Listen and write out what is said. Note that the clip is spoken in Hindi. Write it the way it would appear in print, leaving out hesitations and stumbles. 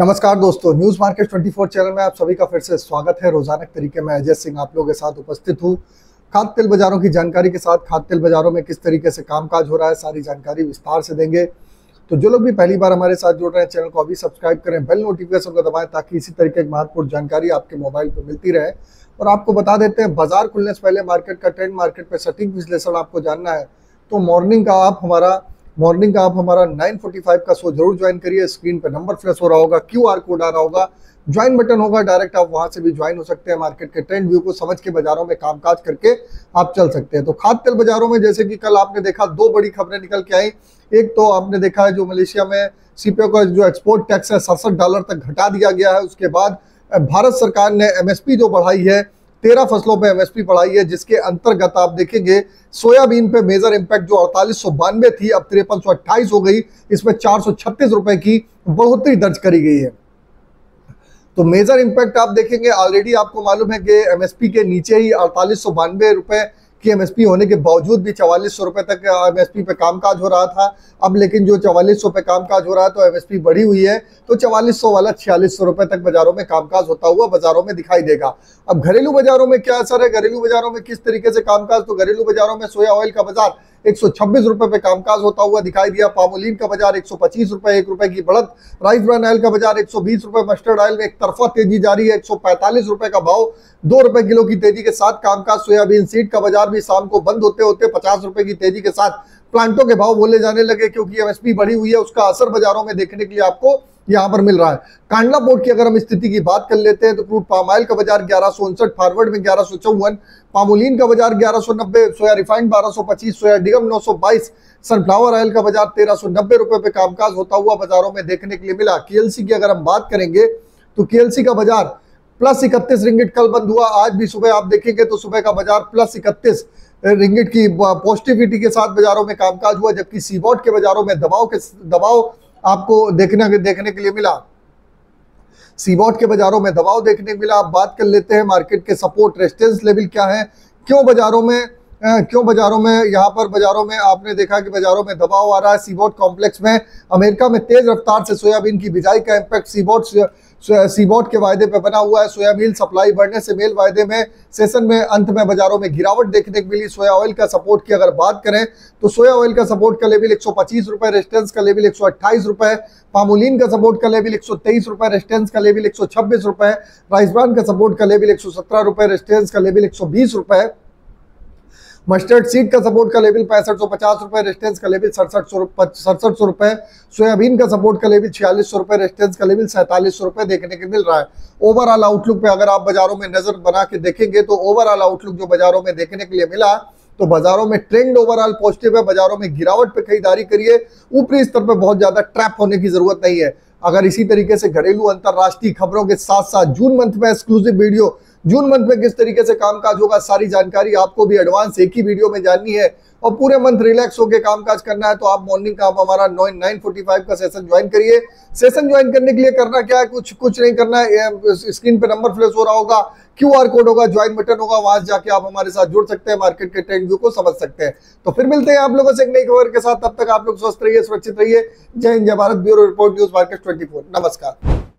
नमस्कार दोस्तों, न्यूज मार्केट 24 चैनल में आप सभी का फिर से स्वागत है। रोजाना के तरीके में अजय सिंह आप लोगों के साथ उपस्थित हूँ। खाद्य तेल बाजारों की जानकारी के साथ खाद्य तेल बाजारों में किस तरीके से कामकाज हो रहा है, सारी जानकारी विस्तार से देंगे। तो जो लोग भी पहली बार हमारे साथ जुड़ रहे हैं, चैनल को अभी सब्सक्राइब करें, बेल नोटिफिकेशन को दबाएं ताकि इसी तरीके की महत्वपूर्ण जानकारी आपके मोबाइल पर मिलती रहे। और आपको बता देते हैं, बाजार खुलने से पहले मार्केट का ट्रेंड, मार्केट पर सटीक विश्लेषण आपको जानना है तो मॉर्निंग का आप हमारा 9:45 का शो जरूर ज्वाइन करिए। स्क्रीन पे नंबर फ्लैश हो रहा होगा, QR कोड आ रहा होगा, ज्वाइन बटन होगा, डायरेक्ट आप वहां से भी ज्वाइन हो सकते हैं। मार्केट के ट्रेंड व्यू को समझ के बाजारों में कामकाज करके आप चल सकते हैं। तो खाद्य तेल बाजारों में जैसे कि कल आपने देखा, दो बड़ी खबरें निकल के आई। एक तो आपने देखा है जो मलेशिया में CPO का जो एक्सपोर्ट टैक्स है $67 तक घटा दिया गया है। उसके बाद भारत सरकार ने MSP जो बढ़ाई है, 13 फसलों पे MSP बढ़ाई है, जिसके अंतर्गत आप देखेंगे सोयाबीन पे मेजर इंपैक्ट जो 4892 थी अब 5328 हो गई। इसमें 436 रुपए की बढ़ोतरी दर्ज करी गई है। तो मेजर इंपैक्ट आप देखेंगे, ऑलरेडी आपको मालूम है कि MSP के नीचे ही 4892 रुपए की MSP होने के बावजूद भी 4400 रुपए तक MSP पे कामकाज हो रहा था। अब लेकिन जो 4400 पे कामकाज हो रहा है तो MSP बढ़ी हुई है, तो 4400 वाला 4600 रुपए तक बाजारों में कामकाज होता हुआ बाजारों में दिखाई देगा। अब घरेलू बाजारों में क्या असर है, घरेलू बाजारों में किस तरीके से कामकाज, तो घरेलू बाजारों में सोया ऑयल का बाजार 126 रुपए पे कामकाज होता हुआ दिखाई दिया। पामोलिन का बाजार 125 रुपए, 1 रुपए की बढ़त। राइस ब्रान ऑयल का बाजार 120 रुपए। मस्टर्ड ऑयल में एक तरफा तेजी जारी है, 145 रुपए का भाव, 2 रुपए किलो की तेजी के साथ कामकाज। सोयाबीन सीड का बाजार भी शाम को बंद होते होते 50 रुपए की तेजी के साथ प्लांटों के भाव बोले जाने लगे, क्योंकि MSP बढ़ी हुई है। उसका असर बाजारों में देखने के लिए आपको यहां पर मिल रहा है। कांडला पोर्ट की अगर हम स्थिति की बात कर लेते हैं तो क्रूड पाम ऑयल का बाजार 1159, फॉरवर्ड में 1154, पामोलिन का बाजार 1190, सोया रिफाइंड 1225, सोया डिगम 922, सनफ्लावर ऑयल का बाजार 1390 रुपए पे कामकाज होता हुआ बाजारों में देखने के लिए मिला। KLC की अगर हम बात करेंगे तो KLC का बाजार प्लस 31 रिंगिट कल बंद हुआ। आज भी सुबह आप देखेंगे तो सुबह का बाजार प्लस 31 रिंगिट की पॉजिटिविटी के साथ बाजारों में कामकाज हुआ, जबकि सीबॉट के बाजारों में दबाव आपको देखने के लिए मिला। सीबॉट के बाजारों में दबाव देखने को मिला। आप बात कर लेते हैं मार्केट के सपोर्ट रेजिस्टेंस लेवल क्या है, क्यों बाजारों में यहाँ पर बाजारों में आपने देखा कि बाजारों में दबाव आ रहा है। सीबॉट कॉम्प्लेक्स में अमेरिका में तेज रफ्तार से सोयाबीन की बिजाई का इंपैक्ट सीबॉट के वायदे पे बना हुआ है। सोया मील सप्लाई बढ़ने से मेल वायदे में सेशन में अंत में बाजारों में गिरावट देखने को मिली। सोया ऑयल का सपोर्ट की अगर बात करें तो सोया ऑयल का सपोर्ट का लेवल 125 रुपए, रेजिस्टेंस का लेवल 128 रुपए। पामोलिन का सपोर्ट का लेवल 123 रुपए, रेजिस्टेंस का लेवल 126 रुपए। राइस ब्रान का सपोर्ट का लेवल 117 रुपए, रेजिस्टेंस का लेवल 120 रुपए। मस्टर्ड सीड का सपोर्ट का लेवल 6550 रुपए, रेजिस्टेंस का लेवल 6700 रुपए। सोयाबीन का सपोर्ट का लेवल 4600 रुपए, रेजिस्टेंस का लेवल 4700 रुपए देखने को मिल रहा है। ओवरऑल आउटलुक पे अगर आप बाजारों में नजर बना के देखेंगे तो ओवरऑल आउटलुक जो बाजारों में देखने के लिए मिला, तो बाजारों में ट्रेंड ओवरऑल पॉजिटिव है। बाजारों में गिरावट पे खरीदारी करिए, ऊपरी स्तर पे बहुत ज्यादा ट्रैप होने की जरूरत नहीं है। अगर इसी तरीके से घरेलू अंतरराष्ट्रीय खबरों के साथ साथ जून मंथ में एक्सक्लूसिव वीडियो, जून मंथ में किस तरीके से कामकाज होगा, सारी जानकारी आपको भी एडवांस एक ही वीडियो में जाननी है और पूरे मंथ रिलैक्स होकर कामकाज करना है, तो आप मॉर्निंग का हमारा 9:45 का सेशन ज्वाइन करिए। सेशन ज्वाइन करने के लिए करना क्या है, कुछ नहीं करना है। स्क्रीन पे नंबर फ्लैश हो रहा होगा, QR कोड होगा, ज्वाइन बटन होगा, वहां जाके आप हमारे साथ जुड़ सकते हैं, मार्केट के ट्रेंड व्यू को समझ सकते हैं। तो फिर मिलते हैं आप लोगों से एक नई खबर के साथ। तब तक आप लोग स्वस्थ रहिए, सुरक्षित रहिए। जय हिंद, जय Bharat. Bureau report, news market 24। नमस्कार।